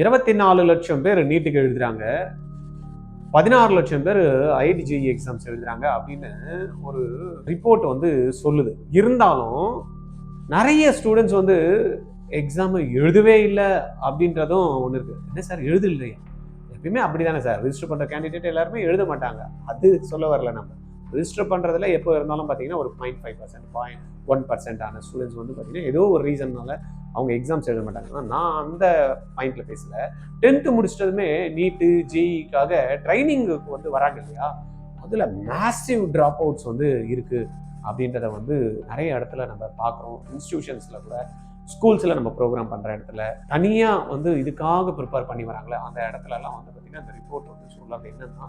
24 லட்சம் பேர் நீட்டுக்கு எழுதுறாங்க, 16 லட்சம் பேர் IIT எக்ஸாம்ஸ் எழுதுறாங்க அப்படின்னு ஒரு ரிப்போர்ட் வந்து சொல்லுது. இருந்தாலும் நிறைய ஸ்டூடெண்ட்ஸ் வந்து எக்ஸாம் எழுதவே இல்லை அப்படின்றதும் ஒன்று இருக்கு. என்ன சார் எழுது இல்லையா? எப்பயுமே அப்படிதானே சார், ரிஜிஸ்டர் பண்ற கேண்டிடேட் எல்லாருமே எழுத மாட்டாங்க. அது சொல்ல வரல. நம்ம ரிஜிஸ்டர் பண்றதுல எப்போ இருந்தாலும் பார்த்தீங்கன்னா ஒரு 0.5%, 0.1% ஸ்டூடெண்ட்ஸ் வந்து பார்த்தீங்கன்னா ஏதோ ஒரு ரீசன்னால அவங்க எக்ஸாம்ஸ் எழுத மாட்டாங்க. நான் அந்த பாயிண்ட்ல பேசல. 10th முடிச்சிட்டதுமே நீட்டு ஜேஇக்காக ட்ரைனிங்குக்கு வந்து வராங்க இல்லையா, அதுல மேசிவ் ட்ராப் அவுட்ஸ் வந்து இருக்கு அப்படின்றத வந்து நிறைய இடத்துல நம்ம பார்க்குறோம். இன்ஸ்டிடியூஷன்ஸ்ல கூட, ஸ்கூல்ஸில் நம்ம ப்ரோக்ராம் பண்ணுற இடத்துல தனியாக வந்து இதுக்காக ப்ரிப்பேர் பண்ணி வராங்களே அந்த இடத்துலலாம் வந்து பார்த்திங்கன்னா அந்த ரிப்போர்ட் வந்து சொல்லுவாங்க என்னன்னா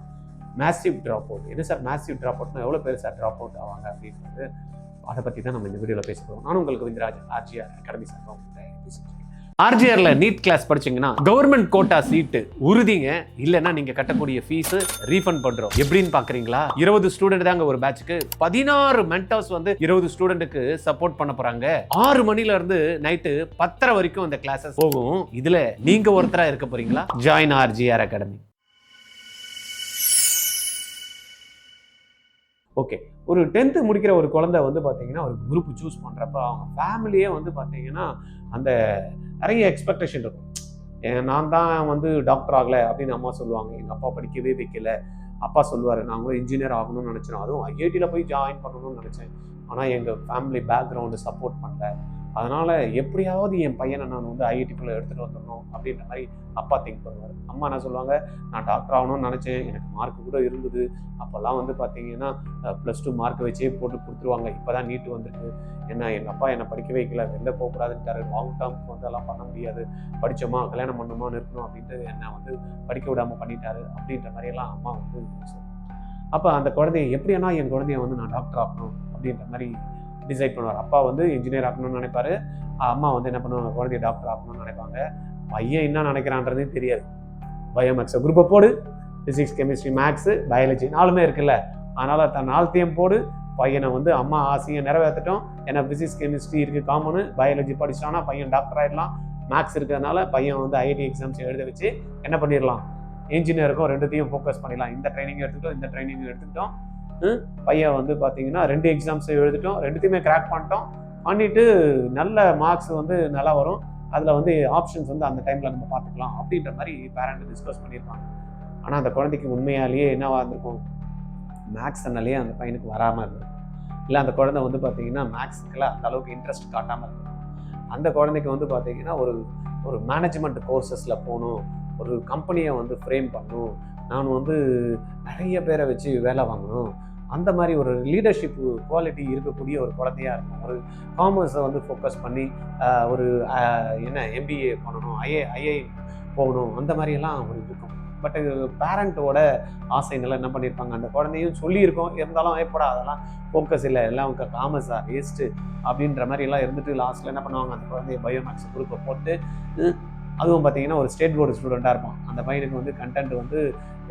மேசிவ் ட்ராப் அவுட். என்ன சார் மேசிவ் ட்ராப் அவுட்னா எவ்வளோ பேர் சார் ட்ராப் அவுட் ஆவாங்க அப்படின்றது, அதை பற்றி தான் நம்ம இந்த வீடியோவில் பேச போகிறோம். நானும் உங்களுக்கு விந்திராஜன், RGR அகாடமி சார் பேசிட்டு RGRல நீட் கிளாஸ் படிச்சீங்கன்னா கவர்மெண்ட் கோட்டா சீட்டு உறுதிங்க. இல்லைன்னா நீங்க கட்டக்கூடிய ஃபீஸ் ரீஃபண்ட் பண்றோம். எப்படின்னு பாக்குறீங்களா? 20 ஸ்டூடெண்ட் தாங்க ஒரு பேட்சுக்கு. 16 மென்டர்ஸ் வந்து 20 ஸ்டூடெண்ட்டுக்கு சப்போர்ட் பண்ண போறாங்க. 6 மணில இருந்து நைட்டு 10:30 வரைக்கும் அந்த கிளாஸஸ் போகும். இதுல நீங்க ஒருத்தரா இருக்க போறீங்களா? Join RGR academy. ஓகே, ஒரு 10th முடிக்கிற ஒரு குழந்தை வந்து பார்த்தீங்கன்னா ஒரு குரூப் சூஸ் பண்ணுறப்ப அவங்க ஃபேமிலியே வந்து பார்த்தீங்கன்னா அந்த நிறைய எக்ஸ்பெக்டேஷன் இருக்கும். நான் தான் வந்து டாக்டர் ஆகலை அப்படின்னு அம்மா சொல்லுவாங்க. எங்கள் அப்பா படிக்கவே வைக்கல. அப்பா சொல்லுவார் நான் கூட இன்ஜினியர் ஆகணும்னு நினச்சேன், அதுவும் IITயில் போய் ஜாயின் பண்ணணும்னு நினச்சேன், ஆனால் எங்கள் ஃபேமிலி பேக்ரவுண்டு சப்போர்ட் பண்ணல. அதனால் எப்படியாவது என் பையனை நான் வந்து IITக்குள்ளே எடுத்துகிட்டு வந்துடணும் அப்படின்ற மாதிரி அப்பா திங்க் பண்ணுவார். அம்மா என்ன சொல்லுவாங்க, நான் டாக்டர் ஆகணும்னு நினச்சேன், எனக்கு மார்க் கூட இருந்தது. அப்போல்லாம் வந்து பார்த்தீங்கன்னா +2 மார்க் வச்சே போட்டு கொடுத்துருவாங்க. இப்போ தான் நீட்டு வந்துருக்கு. என்ன எங்கள் அப்பா என்னை படிக்க வைக்கல, வெளில போகக்கூடாதுன்ட்டாரு, லாங் டேர்முக்கு வந்து எல்லாம் பண்ண முடியாது, படித்தோமா கல்யாணம் பண்ணணுமா இருக்கணும் அப்படின்ட்டு என்னை வந்து படிக்க விடாமல் பண்ணிட்டாரு அப்படின்ற மாதிரியெல்லாம் அம்மா வந்து சொல்லுவாங்க. அப்போ அந்த குழந்தைய எப்படின்னா என் குழந்தைய வந்து நான் டாக்டர் ஆகணும் அப்படின்ற மாதிரி டிசைட் பண்ணுவார். அப்பா வந்து இன்ஜினியர் ஆகணும்னு நினைப்பாரு, அம்மா வந்து என்ன பண்ணுவாங்க, குழந்தைய டாக்டர் ஆகணும்னு நினைப்பாங்க. பையன் என்ன நினைக்கிறான்றதே தெரியாது. பயோமேக்ஸ் குரூப்பை போடு, ஃபிசிக்ஸ் கெமிஸ்ட்ரி மேக்ஸு பயாலஜி 4மே இருக்குல்ல, அதனால் தன் 4த்தையும் போடு. பையனை வந்து அம்மா ஆசையை நிறைவேற்றட்டும். ஏன்னா ஃபிசிக்ஸ் கெமிஸ்ட்ரி இருக்குது காமனு, பயாலஜி படிச்சிட்டானா பையன் டாக்டர் ஆகிடலாம். மேக்ஸ் இருக்கிறதுனால பையன் வந்து IIT எக்ஸாம்ஸ் எழுத வச்சு என்ன பண்ணிடலாம், இன்ஜினியருக்கும் 2த்தையும் ஃபோக்கஸ் பண்ணிடலாம். இந்த ட்ரைனிங் எடுத்துக்கிட்டோம், இந்த ட்ரைனிங் எடுத்துக்கிட்டோம். பையன் வந்து பார்த்தீங்கன்னா 2 எக்ஸாம்ஸ் எழுதிட்டோம், 2த்தையுமே கிராக் பண்ணிட்டு நல்ல மார்க்ஸ் வந்து நல்லா வரும். அதில் வந்து ஆப்ஷன்ஸ் வந்து அந்த டைமில் நம்ம பார்த்துக்கலாம் அப்படின்ற மாதிரி பேரண்ட் டிஸ்கஸ் பண்ணியிருப்பாங்க. ஆனால் அந்த குழந்தைக்கு உண்மையாலேயே என்னவாக இருந்திருக்கும், மேக்ஸ்னாலேயே அந்த பையனுக்கு வராமல் இருந்திருக்கும். இல்லை அந்த குழந்தை வந்து பார்த்தீங்கன்னா மேக்ஸுக்கெல்லாம் அந்த அளவுக்கு இன்ட்ரெஸ்ட் காட்டாமல் இருக்கும். அந்த குழந்தைக்கு வந்து பார்த்தீங்கன்னா ஒரு மேனேஜ்மெண்ட் கோர்சஸில் போகணும், ஒரு கம்பெனியை வந்து ஃப்ரேம் பண்ணணும், நான் வந்து நிறைய பேரை வச்சு வேலை வாங்கணும், அந்த மாதிரி ஒரு லீடர்ஷிப் குவாலிட்டி இருக்கக்கூடிய ஒரு குழந்தையாக இருக்கும். ஒரு காமர்ஸை வந்து ஃபோக்கஸ் பண்ணி ஒரு MBA பண்ணணும், ஐஐ போகணும், அந்த மாதிரியெல்லாம் ஒரு இருக்கும். பட் பேரண்ட்டோட ஆசைகளை என்ன பண்ணியிருப்பாங்க, அந்த குழந்தையும் சொல்லியிருக்கோம், இருந்தாலும் ஏற்படா அதெல்லாம் ஃபோக்கஸ் இல்லை, எல்லாம் அவங்க காமர்ஸாக வேஸ்ட்டு அப்படின்ற மாதிரி எல்லாம் இருந்துட்டு லாஸ்ட்டில் என்ன பண்ணுவாங்க, அந்த குழந்தைய பயோமேக்ஸ் குரூப்பை போட்டு, அதுவும் பார்த்தீங்கன்னா ஒரு ஸ்டேட் போர்டு ஸ்டூடெண்ட்டாக இருப்பான். அந்த பையனுக்கு வந்து கண்டென்ட் வந்து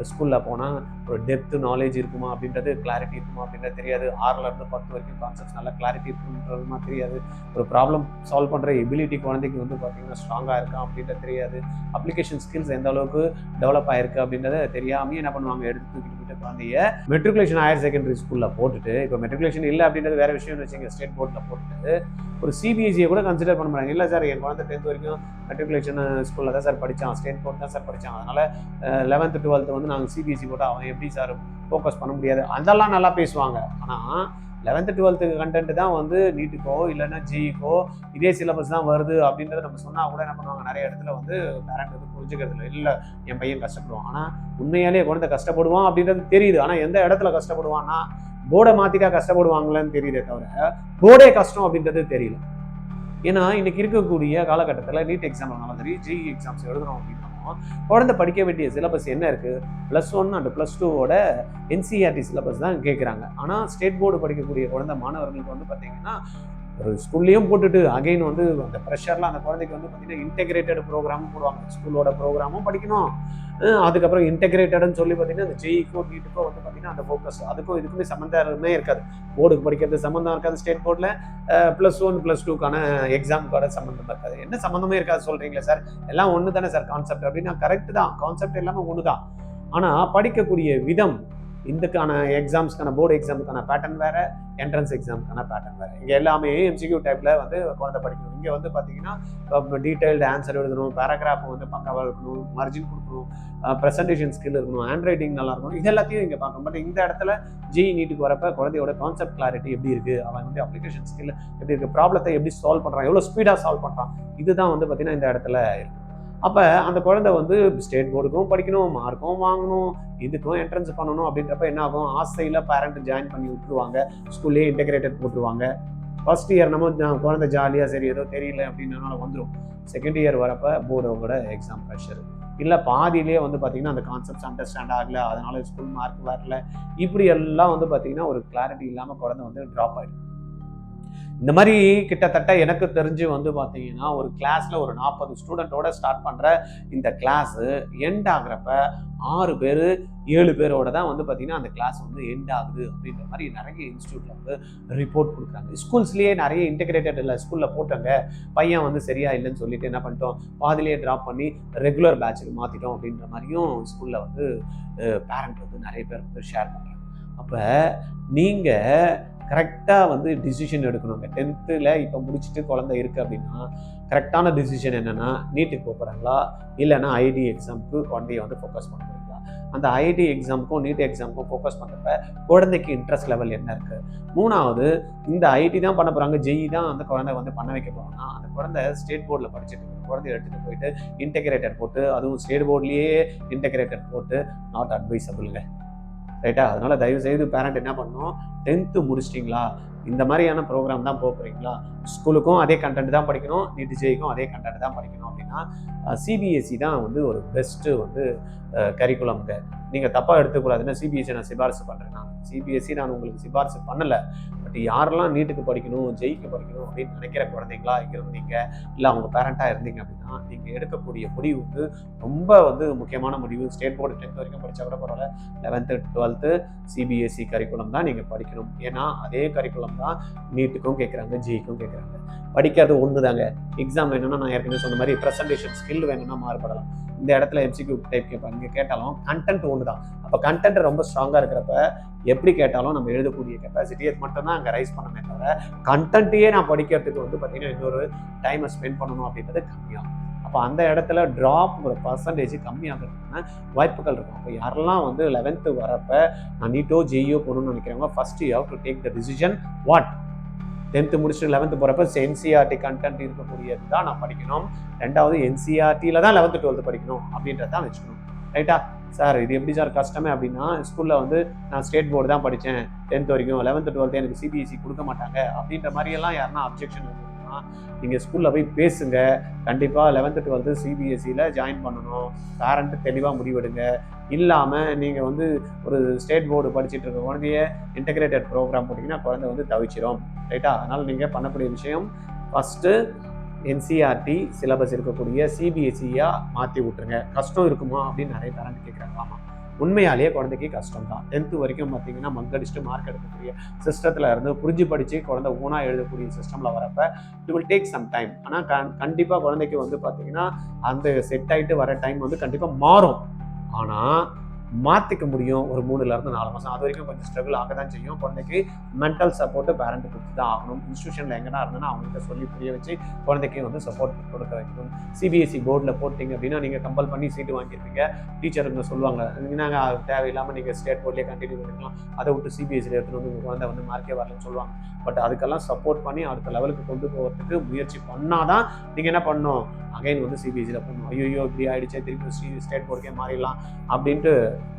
ஸ்கூலில் போனால் ஒரு டெப்த்து நாலேஜ் இருக்குமா அப்படின்றது, கிளாரிட்டி இருக்குமா அப்படின்றது தெரியாது. 6லேருந்து 10 வரைக்கும் கான்செப்ட்ஸ் நல்லா கிளாரிட்டி இருக்குன்றதுமா தெரியாது. ஒரு ப்ராப்ளம் சால்வ் பண்ணுற எபிலிட்டி குழந்தைக்கு வந்து பார்த்தீங்கன்னா ஸ்ட்ராங்காக இருக்கா அப்படின்றது தெரியாது. அப்ளிகேஷன் ஸ்கில்ஸ் எந்த அளவுக்கு டெவலப் ஆகிருக்கு அப்படின்றத தெரியாமல் என்ன பண்ணுவாங்க, எடுத்து தூக்கிட்டு குழந்தைய மெட்ரிகுலேஷன் ஹையர் செகண்டரி ஸ்கூலில் போட்டுட்டு, இப்போ மெட்ரிகுலேஷன் இல்லை அப்படின்றது வேறு விஷயம்னு வச்சுங்க, ஸ்டேட் போர்டில் போட்டுட்டு ஒரு CBSE கூட கன்சிடர் பண்ண மாட்டாங்க. இல்லை சார் என் குழந்தை 10th வரைக்கும் மெட்ரிகுலேஷன் ஸ்கூலில் தான் சார் படித்தான், ஸ்டேட் போர்ட் தான் சார் படித்தான், அதனால் 11th 12th வந்து நாங்கள் CBSE போட்டால் அவன் எப்படி சார் ஃபோக்கஸ் பண்ண முடியாது, அதெல்லாம் நல்லா பேசுவாங்க. ஆனால் 11th 12th கண்டென்ட் தான் வந்து நீட்டுக்கோ இல்லைன்னா ஜேஇக்கோ இதே சிலபஸ் தான் வருது அப்படின்றத நம்ம சொன்னால் கூட என்ன பண்ணுவாங்க, நிறைய இடத்துல வந்து பேரண்ட் வந்து புரிஞ்சுக்கிறது இல்லை என் பையன் கஷ்டப்படுவான். ஆனால் உண்மையாலே குழந்தை கஷ்டப்படுவான் அப்படின்றது தெரியுது. ஆனால் எந்த இடத்துல கஷ்டப்படுவான்னா, போர்டை மாற்றிட்டா கஷ்டப்படுவாங்களேன்னு தெரியுதே தவிர போர்டே கஷ்டம் அப்படின்றது தெரியல. ஏன்னா இன்னைக்கு இருக்கக்கூடிய காலகட்டத்தில் நீட் எக்ஸாம் இருந்தாலும் சரி, ஜேஇ எக்ஸாம்ஸ் எழுதணும் அப்படின்னா குழந்தை படிக்க வேண்டிய சிலபஸ் என்ன இருக்குது, +1 அண்ட் +2வோட NCERT சிலபஸ் தான் கேட்குறாங்க. ஆனால் ஸ்டேட் போர்டு படிக்கக்கூடிய குழந்தை மாணவர்களுக்கு வந்து பார்த்தீங்கன்னா ஒரு ஸ்கூல்லையும் போட்டுட்டு அகைன் வந்து அந்த ப்ரெஷர்லாம் அந்த குழந்தைக்கு வந்து பார்த்தீங்கன்னா இன்டெகிரேட்டட் ப்ரோக்ராமும் போடுவாங்க. ஸ்கூலோட ப்ரோக்ராமும் படிக்கணும், அதுக்கப்புறம் இன்டெகிரேட்டட்னு சொல்லி பார்த்தீங்கன்னா அந்த ஜெய்க்கோ நீட்டுக்கோ வந்து பார்த்தீங்கன்னா அந்த ஃபோக்கஸ் அதுக்கும் இதுக்குமே சம்மந்தமே இருக்காது. போர்டுக்கு படிக்கிறது சம்மந்தம் இருக்காது, ஸ்டேட் போர்டில் +1 +2க்கான எக்ஸாமுக்கான சம்மந்தம் இருக்காது. என்ன சம்மந்தமே இருக்காது சொல்கிறீங்களே சார், எல்லாம் ஒன்று தானே சார் கான்செப்ட் அப்படின்னா கரெக்டு தான், கான்செப்ட் எல்லாமே ஒன்று தான். ஆனால் படிக்கக்கூடிய விதம், இதுக்கான எக்ஸாம்ஸ்க்கான போர்டு எக்ஸாமுக்கான பேட்டர்ன் வேறு, என்ட்ரன்ஸ் எக்ஸாமுக்கான பேட்டர்ன் வேறு. இங்கே எல்லாமே எம்சிக்யூ டைப்பில் வந்து குழந்தை படிக்கணும். இங்கே வந்து பார்த்தீங்கன்னா டீட்டெயில்டு ஆன்சர் எழுதணும், பேராகிராஃப் வந்து பக்காவாக இருக்கணும், மார்ஜின் கொடுக்கணும், ப்ரெசன்டேஷன் ஸ்கில் இருக்கணும், ஹேண்ட் ரைட்டிங் நல்லா இருக்கணும், இது எல்லாத்தையும் இங்கே பார்க்கணும். பட் இந்த இடத்துல ஜிஇ நீட்டுக்கு வரப்போ குழந்தையோட கான்செப்ட் கிளாரிட்டி எப்படி இருக்குது, அவன் வந்து அப்ளிகேஷன் ஸ்கில் எப்படி இருக்குது, ப்ராப்ளத்தை எப்படி சால்வ் பண்ணுறான், எவ்வளோ ஸ்பீடாக சால்வ் பண்ணுறான், இதுதான் வந்து பார்த்தீங்கன்னா இந்த இடத்துல இருக்குது. அப்போ அந்த குழந்தை வந்து ஸ்டேட் போர்டுக்கும் படிக்கணும், மார்க்கும் வாங்கணும், இதுக்கும் என்ட்ரன்ஸ் பண்ணணும் அப்படின்றப்ப என்ன ஆகும், ஆசையில் பேரண்ட் ஜாயின் பண்ணி விட்டுருவாங்க, ஸ்கூல்லேயே இன்டெகிரேட்டட் போட்டுருவாங்க. ஃபர்ஸ்ட் இயர் நம்ம குழந்தை ஜாலியாக சரி ஏதோ தெரியல அப்படின்றனால வந்துடும். செகண்ட் இயர் வரப்போ போர்டோட எக்ஸாம் ப்ரெஷர், இல்லை பாதியிலே வந்து பார்த்தீங்கன்னா அந்த கான்செப்ட்ஸ் அண்டர்ஸ்டாண்ட் ஆகலை, அதனால ஸ்கூல் மார்க் வரல, இப்படி எல்லாம் வந்து பார்த்தீங்கன்னா ஒரு கிளாரிட்டி இல்லாமல் குழந்தை வந்து ட்ராப் ஆகிடும். இந்த மாதிரி கிட்டத்தட்ட எனக்கு தெரிஞ்சு வந்து பார்த்தீங்கன்னா ஒரு கிளாஸில் ஒரு 40 ஸ்டூடெண்ட்டோட ஸ்டார்ட் பண்ணுற இந்த கிளாஸு எண்ட் ஆகுறப்ப 6 பேர் 7 பேரோட தான் வந்து பார்த்தீங்கன்னா அந்த கிளாஸ் வந்து எண்ட் ஆகுது அப்படின்ற மாதிரி நிறைய இன்ஸ்டியூட்டில் வந்து ரிப்போர்ட் கொடுக்குறாங்க. ஸ்கூல்ஸ்லேயே நிறைய இன்டெகிரேட்டட் இல்லை ஸ்கூலில் போட்டோங்க, பையன் வந்து சரியா இல்லைன்னு சொல்லிட்டு என்ன பண்ணிட்டோம், பாதிலேயே ட்ராப் பண்ணி ரெகுலர் பேட்சுக்கு மாற்றிட்டோம் அப்படின்ற மாதிரியும் ஸ்கூலில் வந்து பேரண்ட் வந்து நிறைய பேர் வந்து ஷேர் பண்ணுறாங்க. அப்போ நீங்கள் கரெக்டாக வந்து டிசிஷன் எடுக்கணுங்க. 10th இப்போ முடிச்சுட்டு குழந்தை இருக்குது அப்படின்னா கரெக்டான டிசிஷன் என்னென்னா, நீட்டுக்கு போகிறாங்களா இல்லைன்னா ஐடி எக்ஸாமுக்கு குழந்தைய வந்து ஃபோக்கஸ் பண்ண போகிறீங்களா. அந்த ஐடி எக்ஸாமுக்கும் நீட் எக்ஸாமுக்கும் ஃபோக்கஸ் பண்ணுறப்ப குழந்தைக்கு இன்ட்ரெஸ்ட் லெவல் என்ன இருக்குது. 3வது, இந்த ஐடி தான் பண்ண போகிறாங்க, ஜெஇ தான் அந்த குழந்தை வந்து பண்ண வைக்க போகிறாங்கன்னா அந்த குழந்தை ஸ்டேட் போர்டில் படிச்சுட்டு குழந்தைய எடுத்துகிட்டு போயிட்டு இன்டெகிரேட்டட் போட்டு, அதுவும் ஸ்டேட் போர்ட்லேயே இன்டெகிரேட்டட் போட்டு நாட் அட்வைசபிளுங்க, ரைட்டா. அதனால் தயவுசெய்து பேரண்ட் என்ன பண்ணணும், 10th முடிச்சிட்டிங்களா, இந்த மாதிரியான ப்ரோக்ராம் தான் போகிறீங்களா, ஸ்கூலுக்கும் அதே கண்டென்ட் தான் படிக்கணும், நீட் ஜெய்க்கும் அதே கண்டென்ட் தான் படிக்கணும் அப்படின்னா சிபிஎஸ்சி தான் வந்து ஒரு பெஸ்ட்டு வந்து கரிக்குலம்ங்க. நீங்கள் தப்பாக எடுத்துக்கூடாதுன்னா சிபிஎஸ்சி நான் சிபாரிசு பண்ணுறேன்னா, சிபிஎஸ்சி நான் உங்களுக்கு சிபாரிசு பண்ணலை. பட் யாரெல்லாம் நீட்டுக்கு படிக்கணும் ஜெய்க்கு படிக்கணும் அப்படின்னு நினைக்கிற குழந்தைங்களா இருந்தீங்க, இல்லை அவங்க பேரண்ட்டாக இருந்தீங்க அப்படின்னா நீங்கள் எடுக்கக்கூடிய முடிவு வந்து ரொம்ப வந்து முக்கியமான முடிவு. ஸ்டேட் போர்டு 10th வரைக்கும் படித்தா கூட பரவாயில்ல, 11th 12th சிபிஎஸ்சி கரிக்குலம் தான் நீங்கள் படிக்கணும். ஏன்னா அதே கரிக்குலம் தான் நீட்டுக்கும் கேட்குறாங்க, ஜெய்க்கும் கேட்குறாங்க. படிக்கிறது ஒன்று தாங்க. எக்ஸாம் வேணும்னா நான் ஏற்கனவே சொன்ன மாதிரி ப்ரெசன்டேஷன் ஸ்கில் வேணும்னா மாறுபடலாம். இந்த இடத்துல எம்சிக்யூ டைப் கேட்பாங்க, இங்கே கேட்டாலும் கண்டென்ட் ஒன்று தான். அப்போ கண்டென்ட் ரொம்ப ஸ்ட்ராங்காக இருக்கிறப்ப எப்படி கேட்டாலும் நம்ம எழுதக்கூடிய கெப்பாசிட்டியை மட்டும்தான் அங்கே ரைஸ் பண்ணமே தவிர கண்டென்ட்டையே நான் படிக்கிறதுக்கு வந்து பார்த்தீங்கன்னா இன்னொரு டைமை ஸ்பெண்ட் பண்ணணும் அப்படின்றது கம்மியாகும். அப்போ அந்த இடத்துல ட்ராப் ஒரு பர்சன்டேஜ் கம்மியாகிறதுக்கான வாய்ப்புகள் இருக்கும். அப்போ யாரெல்லாம் வந்து 11th வரப்போ நான் நீட்டோ ஜெய்யோ போகணும்னு நினைக்கிறவங்க first you have to take the decision. What 10th முடிச்சுட்டு 11th போகிறப்ப என்சிஆர்டி கண்டென்ட் இருக்கக்கூடியது தான் நான் படிக்கணும், 2வது என்சிஆர்டியில் தான் 11th 12th படிக்கணும் அப்படின்றதான் வச்சுக்கணும், ரைட்டா. சார் இது எப்படி சார் கஷ்டமே அப்படின்னா, ஸ்கூலில் வந்து நான் ஸ்டேட் போர்டு தான் படித்தேன் 10th வரைக்கும், 11th 12th எனக்கு சிபிஎஸ்சி கொடுக்க மாட்டாங்க அப்படின்ற மாதிரியெல்லாம் யாருன்னா அப்ஜெக்ஷன் இருந்ததுன்னா நீங்கள் ஸ்கூலில் போய் பேசுங்க. கண்டிப்பாக 11th 12th சிபிஎஸ்சியில் ஜாயின் பண்ணணும், பேரண்ட்டு தெளிவாக முடிவெடுங்க. இல்லாமல் நீங்கள் வந்து ஒரு ஸ்டேட் போர்டு படிச்சுட்டு இருக்க குழந்தைய இன்டெகிரேட்டட் ப்ரோக்ராம் போட்டிங்கன்னா குழந்தை வந்து தவிச்சிரும், ரைட்டா. அதனால் நீங்கள் பண்ணக்கூடிய விஷயம் ஃபஸ்ட்டு என்சிஆர்டி சிலபஸ் இருக்கக்கூடிய சிபிஎஸ்சியாக மாற்றி விட்டுருங்க. கஷ்டம் இருக்குமா அப்படின்னு நிறைய பேரண்ட் கேட்குறாங்க. ஆமாம், உண்மையாலேயே குழந்தைக்கு கஷ்டம் தான். 10th வரைக்கும் பார்த்தீங்கன்னா மக்கடிச்சுட்டு மார்க் எடுக்கக்கூடிய சிஸ்டத்தில் இருந்து புரிஞ்சு படித்து குழந்தை ஊனாக எழுதக்கூடிய சிஸ்டமில் வரப்போ it will take some time. ஆனால் கண்டிப்பாக குழந்தைக்கு வந்து பார்த்தீங்கன்னா அந்த செட் ஆகிட்டு வர டைம் வந்து கண்டிப்பாக மாறும். ஆனால் மாற்றிக்க முடியும் ஒரு 3லேருந்து 4 மாதம். அது வரைக்கும் கொஞ்சம் ஸ்ட்ரகிள் ஆக தான் செய்யும். குழந்தைக்கு மென்டல் சப்போர்ட்டு பேரண்ட்டு கொடுத்து தான் ஆகணும். இன்ஸ்டியூஷனில் எங்கன்னா இருந்ததுன்னா அவங்கள்ட்ட சொல்லி புரிய வச்சு குழந்தைக்கு வந்து சப்போர்ட் கொடுக்க வைக்கணும். சிபிஎஸ்சி போர்டில் போட்டிங்க அப்படின்னா நீங்கள் கம்பல் பண்ணி சீட்டு வாங்கியிருப்பீங்க, டீச்சருங்க சொல்லுவாங்க நாங்கள் தேவையில்லாமல் நீங்கள் ஸ்டேட் போர்ட்லேயே கண்டினியூ பண்ணிக்கலாம், அதை விட்டு சிபிஎஸ்சியில் எடுத்துகிட்டு வந்து உங்கள் குழந்தை வந்து மார்க்கே வரலன்னு சொல்லுவாங்க. பட் அதுக்கெல்லாம் சப்போர்ட் பண்ணி அடுத்த லெவலுக்கு கொண்டு போகிறதுக்கு முயற்சி பண்ணால் தான் நீங்கள் என்ன பண்ணணும், அகைன் வந்து சிபிஎஸ்சியில் பண்ணணும். ஐயோ இப்படி ஆகிடுச்சே, திருப்பி ஸ்டேட் போர்டுக்கே மாறிடலாம் அப்படின்ட்டு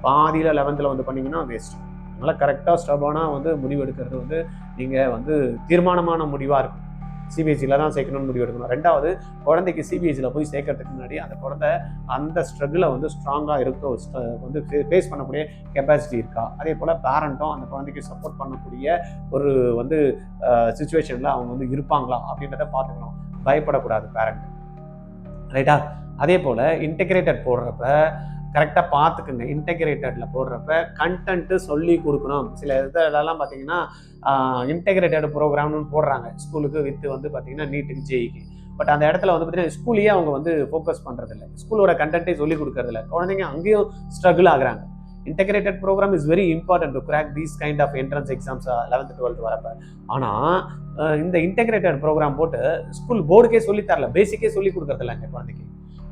பாதியில் 11th வந்து பண்ணிங்கன்னா வேஸ்ட். அதனால் கரெக்டாக ஸ்டபானாக வந்து முடிவு எடுக்கிறது வந்து நீங்கள் வந்து தீர்மானமான முடிவாக இருக்கும். சிபிஎஸ்சியில் தான் சேர்க்கணும்னு முடிவு எடுக்கணும். ரெண்டாவது, குழந்தைக்கு சிபிஎஸ்சியில் போய் சேர்க்கறதுக்கு முன்னாடி அந்த குழந்தை அந்த ஸ்ட்ரகிளை வந்து ஸ்ட்ராங்காக இருக்க வந்து ஃபேஸ் பண்ணக்கூடிய கெப்பாசிட்டி இருக்கா, அதே போல் பேரண்ட்டும் அந்த குழந்தைக்கு சப்போர்ட் பண்ணக்கூடிய ஒரு வந்து சுச்சுவேஷனில் அவங்க வந்து இருப்பாங்களா அப்படின்றத பார்த்துக்கணும். பயப்படக்கூடாது பேரண்ட், ரைட்டா? அதே போல் இன்டெகிரேட்டட் போடுறப்ப கரெக்டாக பார்த்துக்குங்க. இன்டெகிரேட்டடில் போடுறப்ப கண்டென்ட்டு சொல்லி கொடுக்கணும். சில இதெல்லாம் பார்த்தீங்கன்னா இன்டெகிரேட்டட் ப்ரோக்ராம்னு போடுறாங்க ஸ்கூலுக்கு வித்து வந்து பார்த்தீங்கன்னா நீட்டுக்கு ஜேஇக்கு. பட் அந்த இடத்துல வந்து பார்த்தீங்கன்னா ஸ்கூலையே அவங்க வந்து ஃபோக்கஸ் பண்ணுறதில்ல, ஸ்கூலோட கண்டென்ட்டே சொல்லி கொடுக்கறதில்ல. குழந்தைங்க அங்கேயும் ஸ்ட்ரகிள் ஆகுறாங்க. Integrated program is very important to crack these kind of entrance exams 11th 12th வரப்போ. ஆனால் இந்த இன்டெகிரேட்டட் ப்ரோக்ராம் போட்டு ஸ்கூல் போர்டுக்கே சொல்லித்தரல, பேசிக்கே சொல்லி கொடுக்கறதில்ல இந்த குழந்தைக்கு.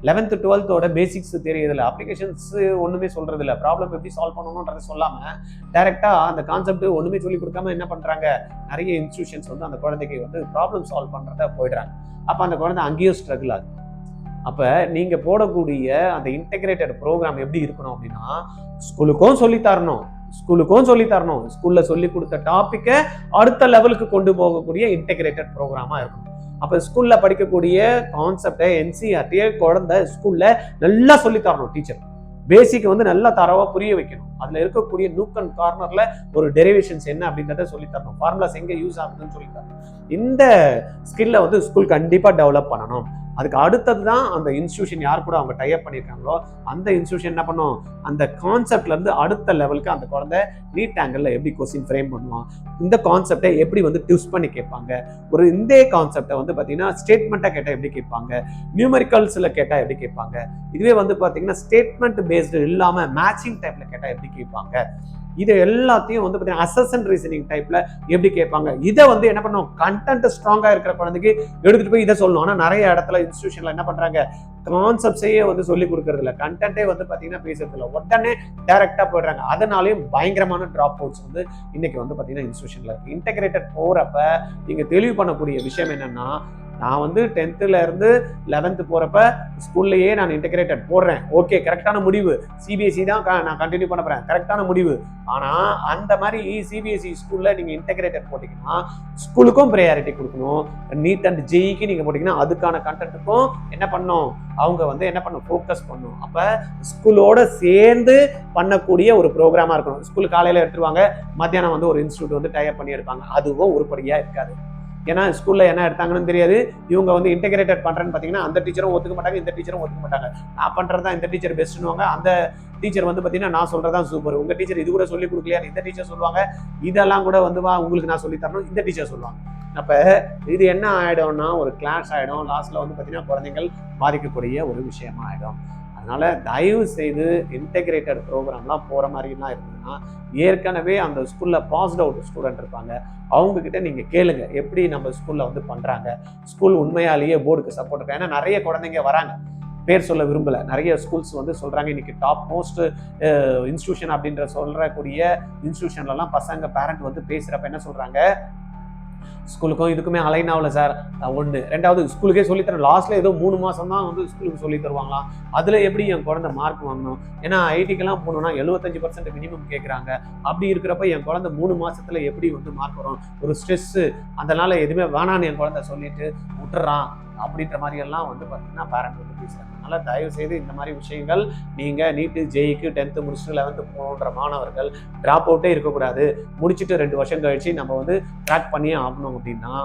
11th 12th பேசிக்ஸ் தெரியறதில்ல, அப்ளிகேஷன்ஸ் ஒன்றுமே சொல்கிறதில்ல, ப்ராப்ளம் எப்படி சால்வ் பண்ணணுன்றதை சொல்லாமல் டைரெக்டாக அந்த கான்செப்ட் ஒன்றுமே சொல்லி கொடுக்காம என்ன பண்ணுறாங்க, நிறைய இன்ஸ்டியூஷன்ஸ் வந்து அந்த குழந்தைக்கு வந்து ப்ராப்ளம் சால்வ் பண்ணுறத போயிடுறாங்க. அப்போ அந்த குழந்தை அங்கேயும் ஸ்ட்ரகிள் ஆகுது. அப்போ நீங்கள் போடக்கூடிய அந்த இன்டெகிரேட்டட் ப்ரோக்ராம் எப்படி இருக்கணும் அப்படின்னா, ஸ்கூலுக்கும் சொல்லித்தரணும், ஸ்கூலில் சொல்லி கொடுத்த டாப்பிக்கை அடுத்த லெவலுக்கு கொண்டு போகக்கூடிய இன்டெகிரேட்டட் ப்ரோக்ராமாக இருக்கணும். அப்போ ஸ்கூலில் படிக்கக்கூடிய கான்செப்டை என்சிஆர்டியை குழந்தை ஸ்கூலில் நல்லா சொல்லித்தரணும். டீச்சர் பேசிக் வந்து நல்லா தரவாக புரிய வைக்கணும். அதில் இருக்கக்கூடிய நூக் அண்ட் கார்னரில் ஒரு டெரிவேஷன்ஸ் என்ன அப்படின்றத சொல்லித்தரணும், ஃபார்முலாஸ் எங்கே யூஸ் ஆகுதுன்னு சொல்லித்தரணும். இந்த ஸ்கில்லை வந்து ஸ்கூல் கண்டிப்பாக டெவலப் பண்ணணும். அதுக்கு அடுத்தது தான் அந்த இன்ஸ்டியூஷன் யார் கூட அவங்க டைப் பண்ணியிருக்காங்களோ அந்த இன்ஸ்டியூஷன் என்ன பண்ணும், அந்த கான்செப்ட்லேருந்து அடுத்த லெவலுக்கு அந்த குழந்தை நீட் ஆங்கிளில் எப்படி கொஸ்டின் ஃப்ரேம் பண்ணுவான், இந்த கான்செப்டை எப்படி வந்து டியூஸ் பண்ணி கேட்பாங்க, ஒரு இந்த கான்செப்டை வந்து பார்த்தீங்கன்னா ஸ்டேட்மெண்ட்டாக கேட்டால் எப்படி கேட்பாங்க, நியூமெரிக்கல்ஸில் கேட்டால் எப்படி கேட்பாங்க, இதுவே வந்து பார்த்தீங்கன்னா ஸ்டேட்மெண்ட் பேஸ்டு இல்லாமல் மேட்சிங் டைப்பில் கேட்டால் எப்படி கேட்பாங்க, இது எல்லாத்தையும் வந்து பார்த்தீங்கன்னா அசெஷன் ரீசனிங் டைப்ல எப்படி கேட்பாங்க. இதை வந்து என்ன பண்ணுவோம், கண்டென்ட் ஸ்ட்ராங்கா இருக்கிற குழந்தைக்கு எடுத்துட்டு போய் இதை சொல்லணும். ஆனால் நிறைய இடத்துல இன்ஸ்டியூஷன்ல என்ன பண்றாங்க, கான்செப்ட்ஸையே வந்து சொல்லி கொடுக்கறது இல்லை, கண்டென்ட்டே வந்து பார்த்தீங்கன்னா பேசுறது இல்லை, உடனே டைரக்டா போயிடுறாங்க. அதனாலேயும் பயங்கரமான டிராப் அவுட்ஸ் வந்து இன்னைக்கு வந்து பார்த்தீங்கன்னா இன்ஸ்டியூஷன்ல இருக்கு. இன்டெகிரேட்டட் போறப்ப நீங்க தெளிவு பண்ணக்கூடிய விஷயம் என்னன்னா, நான் வந்து 10th இருந்து 11th போறப்ப ஸ்கூல்லையே நான் இன்டெகிரேட்டட் போடுறேன், ஓகே கரெக்டான முடிவு. சிபிஎஸ்சி தான் நான் கண்டினியூ பண்ண போறேன், கரெக்டான முடிவு. ஆனா அந்த மாதிரி சிபிஎஸ்சி ஸ்கூல்ல நீங்க இன்டெகிரேட்டட் போட்டீங்கன்னா ஸ்கூலுக்கும் ப்ரையாரிட்டி கொடுக்கணும். நீட் அண்ட் ஜேஇக்கு நீங்க போட்டீங்கன்னா அதுக்கான கண்டென்ட்டுக்கும் என்ன பண்ணும், அவங்க வந்து என்ன பண்ணும், ஃபோக்கஸ் பண்ணும். அப்ப ஸ்கூலோட சேர்ந்து பண்ணக்கூடிய ஒரு ப்ரோக்ராமா இருக்கணும். ஸ்கூல் காலையில எடுத்துருவாங்க, மத்தியானம் வந்து ஒரு இன்ஸ்டியூட் வந்து டைப் பண்ணி எடுப்பாங்க, அதுவும் உருப்படியா இருக்காது. ஏன்னா ஸ்கூல்ல என்ன எடுத்தாங்கன்னு தெரியாது. இவங்க வந்து இன்டெகிரேட்டட் பண்றேன்னு பார்த்தீங்கன்னா அந்த டீச்சரும் ஒத்துக்க மாட்டாங்க, இந்த டீச்சரும் ஒத்துக்க மாட்டாங்க. நான் பண்றதா இந்த டீச்சர் பெஸ்ட்னுவாங்க, அந்த டீச்சர் வந்து பார்த்தீங்கன்னா நான் சொல்றதான் சூப்பர், உங்க டீச்சர் இது கூட சொல்லி கொடுக்கலையா, இந்த டீச்சர் சொல்லுவாங்க, இதெல்லாம் கூட வந்து உங்களுக்கு நான் சொல்லி தரணும், இந்த டீச்சர் சொல்லுவாங்க. அப்ப இது என்ன ஆயிடும்னா ஒரு கிளாஸ் ஆயிடும், லாஸ்ட்ல வந்து பார்த்தீங்கன்னா குழந்தைகள் பாதிக்கக்கூடிய ஒரு விஷயமா ஆயிடும். அதனால தயவு செய்து இன்டெகிரேட்டட் ப்ரோக்ராம்லாம் போகிற மாதிரிலாம் இருந்ததுன்னா, ஏற்கனவே அந்த ஸ்கூலில் பாஸ்ட் அவுட் ஸ்டூடெண்ட் இருப்பாங்க, அவங்கக்கிட்ட நீங்கள் கேளுங்க எப்படி நம்ம ஸ்கூலில் வந்து பண்ணுறாங்க, ஸ்கூல் உண்மையாலேயே போர்டுக்கு சப்போர்ட் இருக்கா. ஏன்னா நிறைய குழந்தைங்க வராங்க, பேர் சொல்ல விரும்பலை, நிறைய ஸ்கூல்ஸ் வந்து சொல்கிறாங்க இன்றைக்கி டாப் மோஸ்ட் இன்ஸ்டியூஷன் அப்படின்ற சொல்லக்கூடிய இன்ஸ்டியூஷன்லலாம் பசங்க பேரண்ட் வந்து பேசுகிறப்ப என்ன சொல்கிறாங்க, ஸ்கூலுக்கும் இதுக்குமே அலைன் ஆகல சார், ஒன்று. ரெண்டாவது, ஸ்கூலுக்கே சொல்லித்தரேன், லாஸ்ட்டில் ஏதோ 3 மாதம் தான் வந்து ஸ்கூலுக்கு சொல்லி தருவாங்களாம், அதில் எப்படி என் குழந்தை மார்க் வாங்கணும், ஏன்னா ஐடிக்கெல்லாம் போகணுன்னா 75% மினிமம் கேட்குறாங்க. அப்படி இருக்கிறப்ப என் குழந்தை 3 மாதத்தில் எப்படி வந்து மார்க் வரும், ஒரு ஸ்ட்ரெஸ்ஸு, அதனால் எதுவுமே வேணான்னு என் குழந்தை சொல்லிட்டு விட்டுறான் அப்படின்ற மாதிரியெல்லாம் வந்து பார்த்தீங்கன்னா பேரண்ட் வந்து பேசுகிறாங்க. அதனால் தயவு செய்து இந்த மாதிரி விஷயங்கள் நீங்கள் நீட்டு ஜேஇக்கு 10th முடிச்சுட்டு 11th போன்ற மாணவர்கள் ட்ராப் அவுட்டே இருக்கக்கூடாது. முடிச்சுட்டு 2 வருஷம் கழிச்சு நம்ம வந்து ட்ராக் பண்ணியே ஆகணும் அப்படின்னா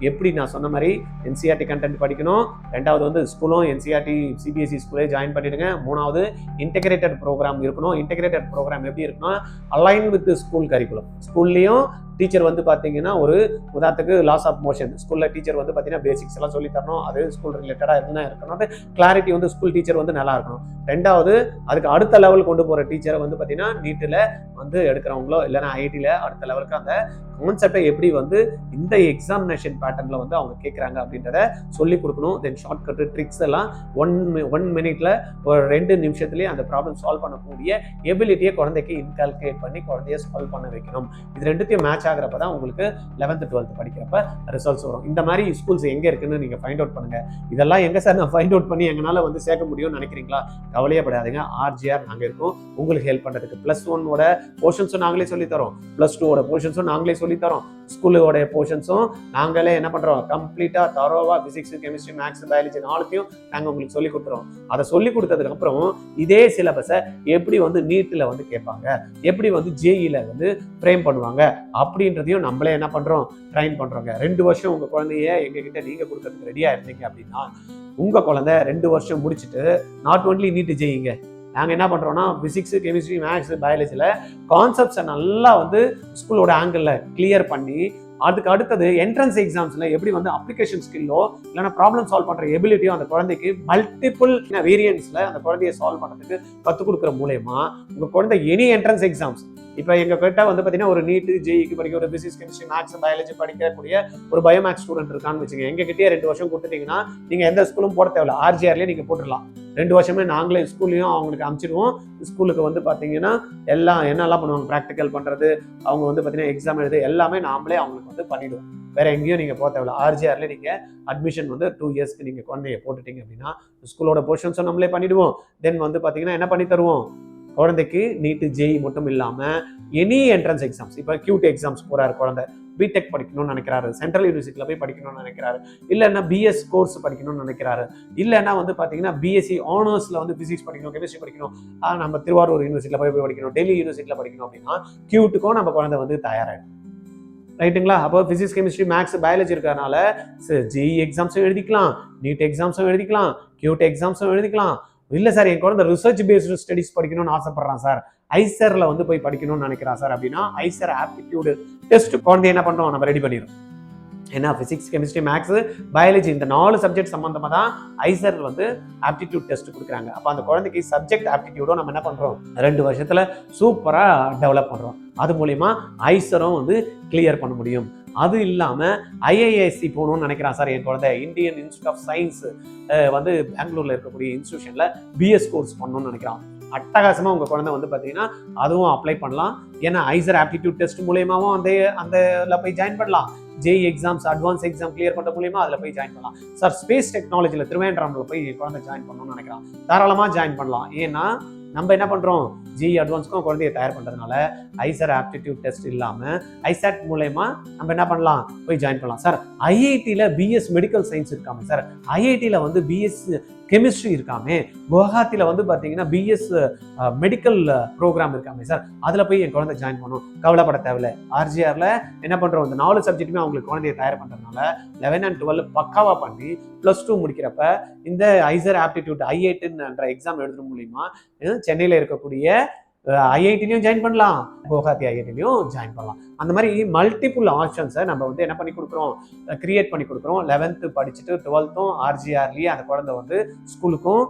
எப்படி நான் சொன்ன மாதிரி என்சிஆர்டி கண்டென்ட் படிக்கணும். ரெண்டாவது வந்து ஸ்கூலும் என்சிஆர்டி சிபிஎஸ்சி ஸ்கூலே ஜாயின் பண்ணிடுங்க. மூணாவது இன்டெகிரேட்டட் ப்ரோக்ராம் இருக்கணும். இன்டெகிரேட்டட் ப்ரோக்ராம் எப்படி இருக்கணும், அலைன் வித் ஸ்கூல் கரிக்குலம். ஸ்கூல்லையும் டீச்சர் வந்து பார்த்தீங்கன்னா ஒரு உதாரணத்துக்கு லாஸ் ஆஃப் மோஷன் ஸ்கூலில் டீச்சர் வந்து பார்த்தீங்கன்னா பேசிக்ஸ் எல்லாம் சொல்லி தரணும், அது ஸ்கூல் ரிலேட்டடாக என்ன இருக்கணும், கிளாரிட்டி வந்து ஸ்கூல் டீச்சர் வந்து நல்லா இருக்கணும். ரெண்டாவது அதுக்கு அடுத்த லெவல் கொண்டு போகிற டீச்சரை வந்து பார்த்தீங்கன்னா நீட்டில் வந்து எடுக்கிறவங்களோ இல்லைன்னா ஐடியில் அடுத்த லெவலுக்கு அந்த கான்செப்டை எப்படி வந்து இந்த எக்ஸாமினேஷன் பேட்டர்னில் வந்து அவங்க கேட்குறாங்க அப்படின்றத சொல்லி கொடுக்கணும். தென் ஷார்ட்கட்டு ட்ரிக்ஸ் எல்லாம் 1 மினிட்ல ஒரு 2 நிமிஷத்துலேயே அந்த ப்ராப்ளம் சால்வ் பண்ணக்கூடிய எபிலிட்டியை குழந்தைக்கு இன்கால்குலேட் பண்ணி குழந்தைய சால்வ் பண்ண வைக்கணும். இது ரெண்டுத்தையும் மேட்ச் ஆகிறப்ப தான் உங்களுக்கு 11th 12th படிக்கிறப்ப ரிசல்ட்ஸ் வரும். இந்த மாதிரி ஸ்கூல்ஸ் எங்கே இருக்குன்னு நீங்கள் ஃபைண்ட் அவுட் பண்ணுங்கள். இதெல்லாம் எங்கே சார் நான் ஃபைண்ட் அவுட் பண்ணி எங்களால் வந்து சேர்க்க முடியும்னு நினைக்கிறீங்களா, கவலையப்படாதீங்க. ஆர்ஜிஆர் நாங்கள் இருக்கோம் உங்களுக்கு ஹெல்ப் பண்ணுறதுக்கு. +1 போர்ஷன்ஸும் நாங்களே சொல்லித்தரோம், +2 போர்ஷன்ஸும் நாங்களே சொல்லித்தரோம். ஸ்கூலோடைய போர்ஷன்ஸும் நாங்களே என்ன பண்ணுறோம், கம்ப்ளீட்டாக தரோவாக ஃபிசிக்ஸ், கெமிஸ்ட்ரி, மேக்ஸ், பயாலஜி 4த்தையும் நாங்கள் உங்களுக்கு சொல்லி கொடுத்துறோம். அதை சொல்லி கொடுத்ததுக்கப்புறம் இதே சிலபஸை எப்படி வந்து நீட்டில் வந்து கேட்பாங்க, எப்படி வந்து ஜேஇல வந்து ஃப்ரேம் பண்ணுவாங்க அப்படின்றதையும் நம்மளே என்ன பண்ணுறோம், ட்ரைன் பண்ணுறோங்க. 2 வருஷம் உங்கள் குழந்தைய எங்ககிட்ட நீங்கள் கொடுக்கறதுக்கு ரெடியாக இருந்தீங்க அப்படின்னா உங்கள் குழந்தை 2 வருஷம் முடிச்சுட்டு நாட் ஒன்லி நீட்டு ஜெயிங்க, நாங்கள் என்ன பண்ணுறோம்னா ஃபிசிக்ஸ், கெமிஸ்ட்ரி, மேக்ஸ், பயாலஜியில் கான்செப்ட்ஸை நல்லா வந்து ஸ்கூலோட ஆங்கிளில் கிளியர் பண்ணி அதுக்கு அடுத்தது என்ட்ரன்ஸ் எக்ஸாம்ஸில் எப்படி வந்து அப்ளிகேஷன் ஸ்கில்லோ இல்லைன்னா ப்ராப்ளம் சால்வ் பண்ணுற எபிலிட்டியோ அந்த குழந்தைக்கு மல்டிபிள் வேரியன்ஸில் அந்த குழந்தைய சால்வ் பண்ணுறதுக்கு கற்றுக் கொடுக்குற மூலயமா உங்கள் குழந்தை எனி என்ட்ரன்ஸ் எக்ஸாம்ஸ் இப்போ எங்கள் கிட்ட வந்து பார்த்தீங்கன்னா ஒரு நீட்டு ஜேஇக்கு படிக்கிற ஒரு ஃபிசிக்ஸ், கெமிஸ்ட்ரி, மேக்ஸ், பயாலஜி படிக்கக்கூடிய ஒரு பயோமேக்ஸ் ஸ்டூடெண்ட் இருக்கான்னு வச்சுங்க, எங்ககிட்டயே 2 வருஷம் கொடுத்துட்டீங்கன்னா நீங்கள் எந்த ஸ்கூலும் போட தேவையில்ல, ஆர்ஜிஆர்லேயே நீங்கள் போட்டுடலாம். 2 வருஷமே நாங்களே ஸ்கூல்லையும் அவங்களுக்கு அனுப்பிச்சிடுவோம். ஸ்கூலுக்கு வந்து பார்த்தீங்கன்னா எல்லாம் என்னெல்லாம் பண்ணுவாங்க, ப்ராக்டிக்கல் பண்ணுறது, அவங்க வந்து பார்த்தீங்கன்னா எக்ஸாம் எழுது எல்லாமே நாமளே அவங்களுக்கு வந்து பண்ணிவிடுவோம். வேறு எங்கேயும் நீங்கள் போக தேவையில்ல. ஆர்ஜிஆர்லேயே நீங்கள் அட்மிஷன் வந்து 2 இயர்ஸ்க்கு நீங்கள் குழந்தைய போட்டுட்டீங்க அப்படின்னா ஸ்கூலோட போர்ஷன்ஸும் நம்மளே பண்ணிவிடுவோம். தென் வந்து பார்த்தீங்கன்னா என்ன பண்ணி தருவோம், குழந்தைக்கு நீட்டு ஜேஇ மட்டும் இல்லாமல் எனி என்ட்ரன்ஸ் எக்ஸாம்ஸ், இப்போ கியூட் எக்ஸாம்ஸ் போகிறாரு குழந்தை, பிடெக் படிக்கணும்னு நினைக்கிறாரு, சென்ட்ரல் யூனிவர்சிட்டியில் போய் படிக்கணும்னு நினைக்கிறாரு, இல்லைன்னா பிஎஸ் கோர்ஸ் படிக்கணும்னு நினைக்கிறாரு, இல்லைன்னா வந்து பார்த்தீங்கன்னா பிஎஸ்சி ஆனர்ஸில் வந்து ஃபிசிக்ஸ் படிக்கணும், கெமிஸ்ட்ரி படிக்கணும், நம்ம திருவாரூர் யூனிவர்சிட்டியில் போய் படிக்கணும், டெல்லி யூனிவர்சிட்டியில் படிக்கணும் அப்படின்னா கியூட்டுக்கும் நம்ம குழந்தை வந்து தயாராகிடும். ரைட்டுங்களா? அப்போ ஃபிசிக்ஸ், கெமிஸ்ட்ரி, மேக்ஸ், பயாலஜி இருக்கிறதுனால ஜேஇ எக்ஸாம்ஸும் எழுதிக்கலாம், நீட் எக்ஸாம்ஸும் எழுதிக்கலாம், கியூட் எக்ஸாம்ஸும் எழுதிக்கலாம். இல்லை சார் என் குழந்தை ரிசர்ச் பேஸ்டு ஸ்டடிஸ் படிக்கணும்னு ஆசைப்படுறான் சார், ஐசரில் வந்து போய் படிக்கணும்னு நினைக்கிறான் சார் அப்படின்னா ஐசர் ஆப்டிடியூடு டெஸ்ட் குழந்தை என்ன பண்ணுறோம், நம்ம ரெடி பண்ணிடும். ஏன்னா ஃபிசிக்ஸ், கெமிஸ்ட்ரி, மேக்ஸ், பயாலஜி இந்த 4 சப்ஜெக்ட் சம்மந்தமாக தான் ஐசர் வந்து ஆப்டிடியூட் டெஸ்ட் கொடுக்குறாங்க. அப்போ அந்த குழந்தைக்கு சப்ஜெக்ட் ஆப்டிடியூடும் நம்ம என்ன பண்ணுறோம், 2 வருஷத்தில் சூப்பராக டெவலப் பண்ணுறோம். அது மூலிமா ஐசரும் வந்து கிளியர் பண்ண முடியும். அது இல்லாமல் ஐஐஎஸ்சி போகணும்னு நினைக்கிறான் சார் என் குழந்தை, இந்தியன் இன்ஸ்டியூட் ஆஃப் சயின்ஸ் வந்து பெங்களூரில் இருக்கக்கூடிய இன்ஸ்டியூஷனில் பிஎஸ் கோர்ஸ் பண்ணணும்னு நினைக்கிறான். அட்டகாசமாக உங்கள் குழந்தை வந்து பார்த்தீங்கன்னா அதுவும் அப்ளை பண்ணலாம். ஏன்னா ஐசர் ஆப்டிடியூட் டெஸ்ட் மூலியமாகவும் அந்த போய் ஜாயின் பண்ணலாம். JEE exams advance exam clear பண்ணுற மூலியமாக அதில் போய் ஜாயின் பண்ணலாம். சார் ஸ்பேஸ் டெக்னாலஜியில் திருவேண்டரமில் போய் குழந்தை ஜாயின் பண்ணணும்னு நினைக்கிறான், தாராளமாக ஜாயின் பண்ணலாம். ஏன்னா நம்ம என்ன பண்ணுறோம், ஜேஇ அட்வான்ஸ்க்கும் குழந்தைய தயார் பண்ணுறதுனால ஐசர் ஆப்டிடியூட் டெஸ்ட் இல்லாமல் ஐசாட் மூலயமா நம்ம என்ன பண்ணலாம், போய் ஜாயின் பண்ணலாம். சார் ஐஐடியில் பிஎஸ் மெடிக்கல் சயின்ஸ் இருக்காமே சார், ஐஐடியில் வந்து பிஎஸ் கெமிஸ்ட்ரி இருக்காமே, குவஹாத்தியில் வந்து பார்த்தீங்கன்னா பிஎஸ் மெடிக்கல் ப்ரோக்ராம் இருக்காமே சார், அதில் போய் என் குழந்தை ஜாயின் பண்ணும், கவலைப்பட தேவையில்லை. ஆர்ஜிஆரில் என்ன பண்ணுறோம், இந்த 4 சப்ஜெக்ட்டுமே அவங்களுக்கு குழந்தைய தயார் பண்ணுறதுனால 11 and 12 பக்காவாக பண்ணி +2 முடிக்கிறப்ப இந்த ஐசர் ஆப்டிடியூட் ஐஐடின்ற எக்ஸாம் எழுதுற மூலிமா சென்னையில் இருக்கக்கூடிய ஐஐடிலையும் ஜாயின் பண்ணலாம், குவஹாத்தி ஐஐடிலையும் ஜாயின் பண்ணலாம். அந்த மாதிரி மல்டிபிள் ஆப்ஷன்ஸை நம்ம வந்து என்ன பண்ணி கொடுக்குறோம், கிரியேட் பண்ணி கொடுக்குறோம். 11th படிச்சுட்டு 12th ஆர்ஜிஆர்லேயே அந்த குழந்தை வந்து ஸ்கூலுக்கும்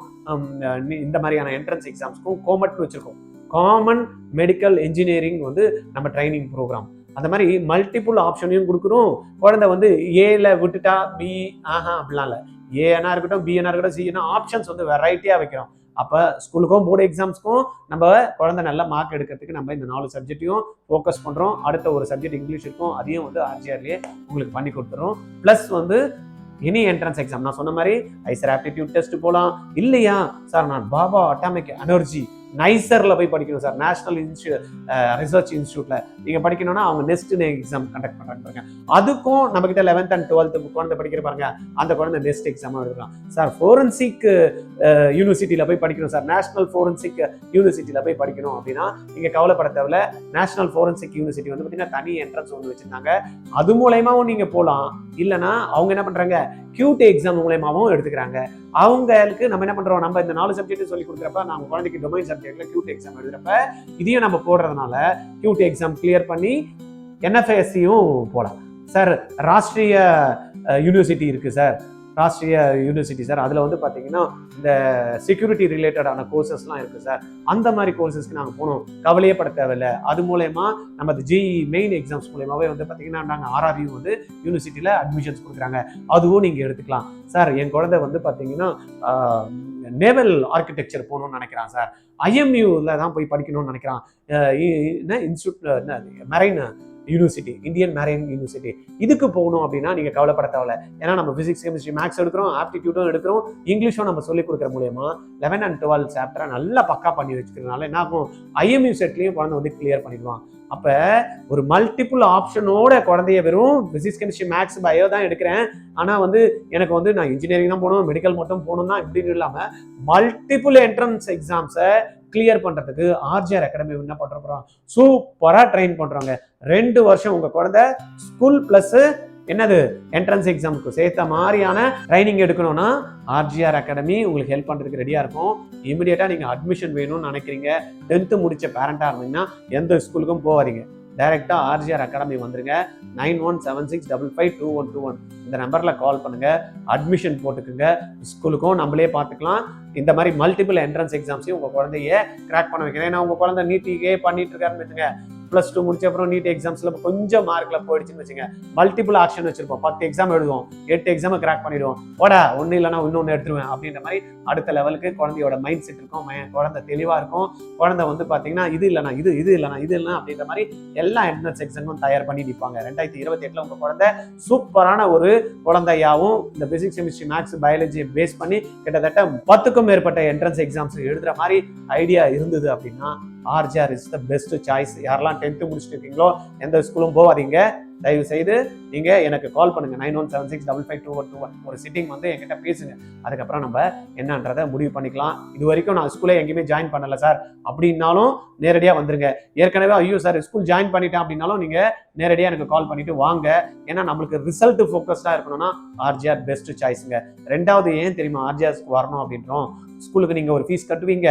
இந்த மாதிரியான என்ட்ரன்ஸ் எக்ஸாம்ஸ்க்கும் கோமட் வச்சுருக்கோம். காமன் மெடிக்கல் இன்ஜினியரிங் வந்து நம்ம ட்ரைனிங் ப்ரோக்ராம். அந்த மாதிரி மல்டிபிள் ஆப்ஷனையும் கொடுக்குறோம். குழந்தை வந்து ஏல விட்டுட்டா பி அப்படிலாம் இல்லை, ஏனா இருக்கட்டும், பிஏனா இருக்கட்டும், சிஏனா ஆப்ஷன்ஸ் வந்து வெரைட்டியாக வைக்கிறோம். அப்போ ஸ்கூலுக்கும் போர்டு எக்ஸாம்ஸ்க்கும் நம்ம குழந்தை நல்ல மார்க் எடுக்கிறதுக்கு நம்ம இந்த 4 சப்ஜெக்டையும் ஃபோக்கஸ் பண்ணுறோம். அடுத்த ஒரு சப்ஜெக்ட் இங்கிலீஷ் இருக்கும், அதையும் வந்து ஆர்ஜிஆர்லேயே உங்களுக்கு பண்ணி கொடுத்துறோம். ப்ளஸ் வந்து எனி என்ட்ரன்ஸ் எக்ஸாம் நான் சொன்ன மாதிரி ஐசர் ஆப்டிடியூட் டெஸ்ட் போகலாம். இல்லையா சார் நான் பாபா அட்டாமிக் எனர்ஜி நைசரில் போய் படிக்கணும் சார், நேஷனல் ரிசர்ச் இன்ஸ்டியூட்டில் நீங்கள் படிக்கணும்னா அவங்க நெஸ்ட் எக்ஸாம் கண்டக்ட் பண்ணுறாங்க. அதுக்கும் நம்மக்கிட்ட 11th and 12th குழந்தை படிக்கிற பாருங்க, அந்த குழந்தை நெஸ்ட் எக்ஸாமாக எடுக்கலாம். சார் ஃபோரன்சிக் யூனிவர்சிட்டியில் போய் படிக்கணும் சார், நேஷனல் ஃபோரன்சிக் யூனிவர்சிட்டியில் போய் படிக்கணும் அப்படின்னா நீங்கள் கவலைப்பட தேவையில்ல. நேஷனல் ஃபோரன்சிக் யூனிவர்சிட்டி வந்து பார்த்தீங்கன்னா தனி என்ட்ரன்ஸ் ஒன்று வச்சுருந்தாங்க, அது மூலயமாவும் நீங்கள் போகலாம். இல்லைனா அவங்க என்ன பண்ணுறாங்க, கியூட் எக்ஸாம் மூலயமாவும் எடுத்துக்கிறாங்க. அவங்களுக்கு நம்ம என்ன பண்ணுறோம், நம்ம இந்த 4 சப்ஜெக்ட் சொல்லி கொடுக்குறப்ப நம்ம குழந்தைக்கு டொமைன் சப்ஜெக்ட்ல கியூட் எக்ஸாம் எழுதுறப்ப இதையும் நம்ம போடுறதுனால கியூட் எக்ஸாம் கிளியர் பண்ணி என்எஃப்எஸ்சியும் போகலாம். சார் ராஷ்ட்ரிய யூனிவர்சிட்டி இருக்குது சார், ராஷ்ட்ரிய யூனிவர்சிட்டி சார், அதில் வந்து பார்த்தீங்கன்னா இந்த செக்யூரிட்டி ரிலேட்டடான கோர்சஸ்லாம் இருக்குது சார், அந்த மாதிரி கோர்சஸ்க்கு நாங்கள் போகணும், கவலையே பட தேவையில்லை. அது மூலயமா நம்ம ஜேஇ மெயின் எக்ஸாம்ஸ் மூலயமாவே வந்து பார்த்தீங்கன்னா நாங்கள் ஆர்ஆர்யூ வந்து யூனிவர்சிட்டியில் அட்மிஷன்ஸ் கொடுக்குறாங்க, அதுவும் நீங்கள் எடுத்துக்கலாம். சார் என் குழந்தை வந்து பார்த்தீங்கன்னா நேவல் ஆர்கிடெக்சர் போகணும்னு நினைக்கிறான் சார், ஐஎம்யூவில் தான் போய் படிக்கணும்னு நினைக்கிறான், institute marine university, Indian marine university. இதுக்கு போகணும் அப்படின்னா நீங்கள் கவலைப்பட தேவையில்ல. ஏன்னா நம்ம ஃபிசிக்ஸ், கெமிஸ்ட்ரி, மேக்ஸ் எடுக்கிறோம், ஆப்டிடியூடும் எடுக்கிறோம், இங்கிலீஷும் நம்ம சொல்லிக் கொடுக்குற மூலயமா 11 and 12 சாப்டரை நல்லா பக்கா பண்ணி வச்சுக்கிறதுனால என்ன ஆகும், IMU செட்லையும் குழந்தை வந்து கிளியர் பண்ணிடுவான். அப்போ ஒரு மல்டிபிள் ஆப்ஷனோட குழந்தைய வெறும் ஃபிசிக்ஸ், கெமிஸ்ட்ரி, மேக்ஸ், பயோ தான் எடுக்கிறேன், ஆனால் வந்து எனக்கு வந்து நான் இன்ஜினியரிங் தான் போகணும், மெடிக்கல் மட்டும் போகணும் தான் இப்படின்னு இல்லாமல் மல்டிபிள் என்ட்ரன்ஸ் எக்ஸாம்ஸை கிளியர் பண்ணுறதுக்கு RGR அகாடமி என்ன பண்ணுறோம், சூப்பராக ட்ரெயின் பண்ணுறாங்க. 2 வருஷம் உங்கள் குழந்தை ஸ்கூல் ப்ளஸ் என்னது என்ட்ரன்ஸ் எக்ஸாமுக்கு சேர்த்த மாதிரியான ட்ரைனிங் எடுக்கணும்னா RGR அகாடமி உங்களுக்கு ஹெல்ப் பண்ணுறதுக்கு ரெடியாக இருக்கும். இமீடியட்டாக நீங்கள் அட்மிஷன் வேணும்னு நினைக்கிறீங்க, 10th முடிச்ச பேரண்டாக இருந்தீங்கன்னா எந்த ஸ்கூலுக்கும் போகாதீங்க, டைரெக்டாக RGR அகாடமி வந்துருங்க. 9176552121 இந்த நம்பரில் கால் பண்ணுங்கள், அட்மிஷன் போட்டுக்குங்க. ஸ்கூலுக்கும் நம்மளே பார்த்துக்கலாம். இந்த மாதிரி மல்டிபிள் என்ட்ரன்ஸ் எக்ஸாம்ஸையும் உங்கள் குழந்தைய கிராக் பண்ண வைக்கிறேன். ஏன்னா உங்கள் குழந்தை நீட்டிக்கே பண்ணிட்டு இருக்காருன்னு வச்சுங்க, +2 முடிச்ச அப்புறம் நீட் எக்ஸாம்ஸில் கொஞ்சம் மார்க்கில் போயிடுச்சுன்னு வச்சுங்க, மல்டிபிள் ஆப்ஷன் வச்சிருப்போம், 10 எக்ஸாம் எழுதுவோம், 8 எக்ஸாமை கிராக் பண்ணிடுவோம், ஓடா ஒன்றும் இல்லைனா இன்னொன்று எடுத்துருவேன் அப்படின்ற மாதிரி அடுத்த லெவலுக்கு குழந்தையோட மைண்ட் செட் இருக்கும். குழந்தை தெளிவாக இருக்கும். குழந்தை வந்து பார்த்தீங்கன்னா இது இல்லைனா இது, இது இல்லைனா இது இல்லைனா அப்படின்ற மாதிரி எல்லா என்ட்ரன்ஸ் எக்ஸாமும் தயார் பண்ணி நிற்பாங்க. 2028 உங்கள் குழந்தை சூப்பரான ஒரு குழந்தையாகவும் இந்த பிசிக்ஸ், கெமிஸ்ட்ரி, மேக்ஸ், பயாலஜியை பேஸ் பண்ணி கிட்டத்தட்ட 10க்கும் மேற்பட்ட என்ட்ரன்ஸ் எக்ஸாம்ஸ் எழுதுற மாதிரி ஐடியா இருந்தது அப்படின்னா RGR is the best choice. யாரெல்லாம் 10th முடிச்சுட்டு இருக்கீங்களோ எந்த ஸ்கூலும் போகாதீங்க, தயவு செய்து நீங்க எனக்கு கால் பண்ணுங்க 9176552121. ஒரு சிட்டிங் வந்து என்கிட்ட பேசுங்க, அதுக்கப்புறம் நம்ம என்னன்றதை முடிவு பண்ணிக்கலாம். இது வரைக்கும் நான் ஸ்கூலே எங்கேயுமே ஜாயின் பண்ணல சார் அப்படின்னாலும் நேரடியாக வந்துருங்க. ஏற்கனவே ஐயோ சார் ஸ்கூல் ஜாயின் பண்ணிட்டேன் அப்படின்னாலும் நீங்க நேரடியாக எனக்கு கால் பண்ணிட்டு வாங்க. ஏன்னா நம்மளுக்கு ரிசல்ட் ஃபோக்கஸ்டா இருக்கணும்னா RGR பெஸ்ட் சாய்ஸுங்க. 2வது ஏன் தெரியுமா RGRக்கு வரணும் அப்படின்றோம், ஸ்கூலுக்கு நீங்கள் ஒரு ஃபீஸ் கட்டுவீங்க,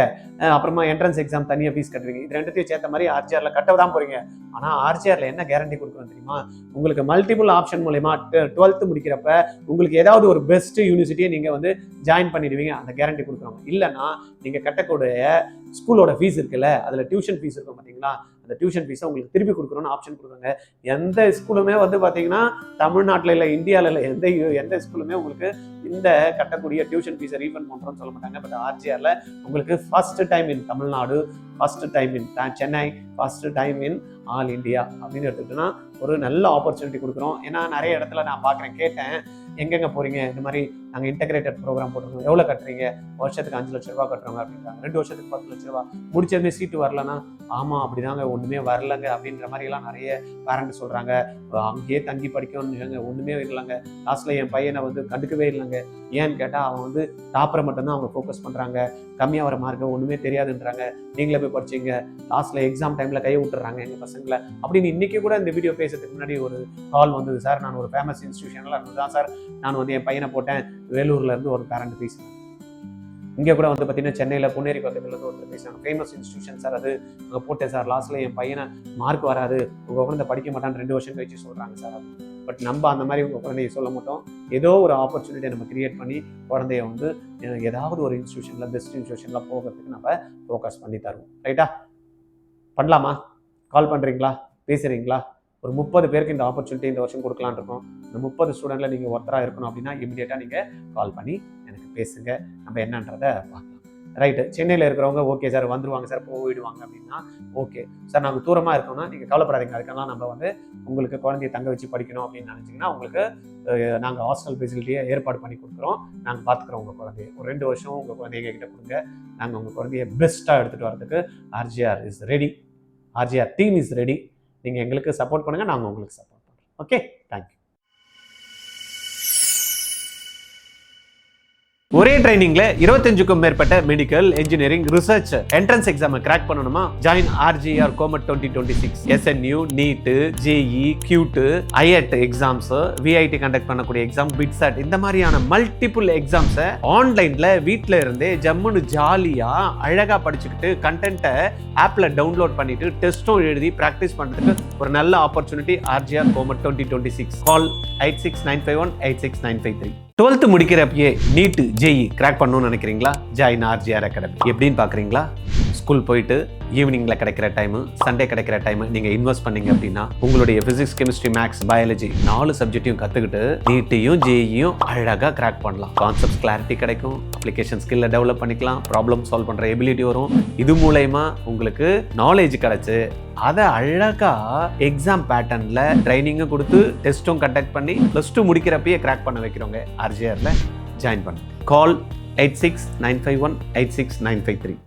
அப்புறமா என்ட்ரன்ஸ் எக்ஸாம் தனியாக ஃபீஸ் கட்டுவீங்க. இது ரெண்டுத்தையும் சேர்த்த மாதிரி RGRல கட்ட தான் போறீங்க. ஆனால் RGRல என்ன கேரண்டி கொடுக்குறோம் தெரியுமா, உங்களுக்கு மல்டிபிள் ஆப்ஷன் மூலமா 12th முடிக்கிறப்ப உங்களுக்கு ஏதாவது ஒரு பெஸ்ட் யூனிவர்சிட்டியை நீங்கள் வந்து ஜாயின் பண்ணிடுவீங்க, அந்த கேரண்டி கொடுக்குறோம். இல்லைன்னா நீங்கள் கட்டக்கூடிய ஸ்கூலோட ஃபீஸ் இருக்குல்ல, அதில் டியூஷன் ஃபீஸ் இருக்கும் பார்த்தீங்களா, அந்த டியூஷன் ஃபீஸை உங்களுக்கு திருப்பி கொடுக்குறோன்னு ஆப்ஷன் கொடுக்குறாங்க. எந்த ஸ்கூலுமே வந்து பார்த்தீங்கன்னா தமிழ்நாட்டில் இல்லை, இந்தியாவில் இல்லை, எந்த ஸ்கூலுமே உங்களுக்கு இந்த கட்டக்கூடிய டியூஷன் ஃபீஸை ரீஃபண்ட் பண்ணுறோன்னு சொல்ல மாட்டாங்க. பட் RGRல உங்களுக்கு first time in Tamil Nadu, first time in Chennai, first time in all India அப்படின்னு எடுத்துக்கிட்டோன்னா ஒரு நல்ல ஆப்பர்ச்சுனிட்டி கொடுக்குறோம். ஏன்னா நிறைய இடத்துல நான் பார்க்குறேன், கேட்டேன் எங்கெங்க போறீங்க, இந்த மாதிரி நாங்கள் இன்டெகிரேட்டட் ப்ரோக்ராம் போட்டிருக்கோம், எவ்வளோ கட்டுறீங்க, வருஷத்துக்கு 5 லட்ச ரூபா கட்டுறோங்க அப்படின்றாங்க. 2 வருஷத்துக்கு 10 லட்ச ரூபா, முடிச்சதுமே சீட்டு வரலன்னா ஆமாம் அப்படிதாங்க ஒன்றுமே வரலங்க அப்படின்ற மாதிரிலாம் நிறைய பேரண்ட் சொல்கிறாங்க. அங்கேயே தங்கி படிக்கணும்னு ஒன்றுமே இல்லைங்க, லாஸ்ட்டில் என் பையனை வந்து கண்டுக்கவே இல்லைங்க. ஏன்னு கேட்டால் அவன் வந்து டாப்பரை மட்டும்தான் அவங்க ஃபோக்கஸ் பண்ணுறாங்க, கம்மியாக வர மார்க்கு ஒன்றுமே தெரியாதுன்றாங்க, நீங்களே போய் படிச்சிங்க, லாஸ்ட்டில் எக்ஸாம் டைமில் கையை விட்டுறாங்க எங்கள் பசங்களை அப்படின்னு. இன்றைக்கி கூட இந்த வீடியோ பேசுறதுக்கு முன்னாடி ஒரு கால் வந்தது, சார் நான் ஒரு ஃபேமஸ் இன்ஸ்டியூஷனில் இருந்து தான் சார் நான் வந்து என் பையனை போட்டேன், வேலூர்லேருந்து ஒரு பேரண்ட் பேசுகிறேன். இங்கே கூட வந்து பார்த்தீங்கன்னா சென்னையில் பொன்னேரி பக்கத்துலேருந்து ஒருத்தர் பேசுகிறாங்க, ஃபேமஸ் இன்ஸ்டியூஷன் சார் அது, அங்கே போட்டேன் சார், லாஸ்ட்டில் என் பையனை மார்க் வராது, உங்கள் குழந்தை படிக்க மாட்டான்னு 2 வருஷம் கழிச்சு சொல்கிறாங்க சார். பட் நம்ம அந்த மாதிரி உங்கள் குழந்தைய சொல்ல மாட்டோம். ஏதோ ஒரு ஆப்பர்ச்சுனிட்டியை நம்ம கிரியேட் பண்ணி குழந்தைய வந்து ஏதாவது ஒரு இன்ஸ்டியூஷனில் பெஸ்ட் இன்ஸ்டியூஷனில் போகிறதுக்கு நம்ம ஃபோக்கஸ் பண்ணி தருவோம். ரைட்டா? பண்ணலாமா? கால் பண்ணுறீங்களா? பேசுகிறீங்களா? ஒரு 30 பேருக்கு இந்த ஆப்பர்ச்சுனிட்டி இந்த வருஷம் கொடுக்கலான்னு இருக்கோம். இந்த 30 ஸ்டூடெண்ட்டில் நீங்கள் ஒருத்தராக இருக்கணும் அப்படின்னா இமீடியட்டாக நீங்கள் கால் பண்ணி எனக்கு பேசுங்க, நம்ம என்னன்றதை பார்க்கலாம். ரைட்டு, சென்னையில் இருக்கிறவங்க ஓகே சார் வந்துடுவாங்க சார் போயிடுவாங்க அப்படின்னா ஓகே சார், நாங்கள் தூரமாக இருக்கோம்னா நீங்கள் கவலைப்படாதீங்க, அதுக்கெல்லாம் நம்ம வந்து உங்களுக்கு குழந்தைய தங்க வச்சு படிக்கணும் அப்படின்னு நினச்சிங்கன்னா உங்களுக்கு நாங்கள் ஹாஸ்டல் ஃபெசிலிட்டியை ஏற்பாடு பண்ணி கொடுக்குறோம், நாங்கள் பார்த்துக்குறோம். உங்கள் குழந்தைய ஒரு 2 வருஷம் உங்கள் குழந்தைய கிட்ட கொடுங்க, நாங்கள் உங்கள் குழந்தைய பெஸ்ட்டாக எடுத்துகிட்டு வரதுக்கு RGR is ready, RGR team is ready. நீங்கள் எங்களுக்கு சப்போர்ட் பண்ணுங்கள், நாங்கள் உங்களுக்கு சப்போர்ட் பண்ணுறோம். Okay, thank you. ஒரே ட்ரைனிங்ல 25க்கும் மேற்பட்ட medical, engineering, research, entrance exam crack பண்ணணுமா? Join RGR COMET 2026. SNU, NEET, JEE, QT, IET exams, VIT conduct பண்ணக்கூடிய எக்ஸாம், BITSAT இந்த மாதிரியான மல்டிபிள் எக்ஸாம்ஸை ஆன்லைன்ல வீட்டில இருந்தே ஜம்முன்னு ஜாலியா அழகா படிச்சுக்கிட்டு கண்டென்ட்டை ஆப்ல டவுன்லோட் பண்ணிட்டு டெஸ்ட்டும் எழுதி பிராக்டிஸ் பண்றதுக்கு ஒரு நல்ல ஆப்பர்ச்சுனிட்டி RGR COMET 2026. கால் 8695186953. 12th முடிக்கிறப்பயே நீட், JEE கிராக் பண்ணணும்னு நினைக்கிறீங்களா? Join RGR academy. எப்படின்னு பார்க்குறீங்களா? ஸ்கூல் போயிட்டு ஈவினிங்கில் கிடைக்கிற டைமு, சண்டே கிடைக்கிற டைமு நீங்கள் இன்வெஸ்ட் பண்ணீங்க அப்படின்னா உங்களுடைய ஃபிசிக்ஸ், கெமிஸ்ட்ரி, மேக்ஸ், பயாலஜி 4 சப்ஜெக்டையும் கற்றுக்கிட்டு நீட்டையும் ஜேஇயும் அழகாக கிராக் பண்ணலாம். கான்செப்ட்ஸ் கிளாரிட்டி கிடைக்கும், அப்ளிகேஷன் ஸ்கில்லை டெவலப் பண்ணிக்கலாம், ப்ராப்ளம் சால்வ் பண்ணுற எபிலிட்டி வரும். இது மூலயமா உங்களுக்கு நாலேஜ் கிடைச்சு அதை அழகா எக்ஸாம் பேட்டர்னில் ட்ரைனிங்கும் கொடுத்து டெஸ்ட்டும் கண்டக்ட் பண்ணி +2 முடிக்கிறப்பயே கிராக் பண்ண வைக்கிறவங்க RJRல ஜாயின் பண்ணுங்க. கால் 8695186953.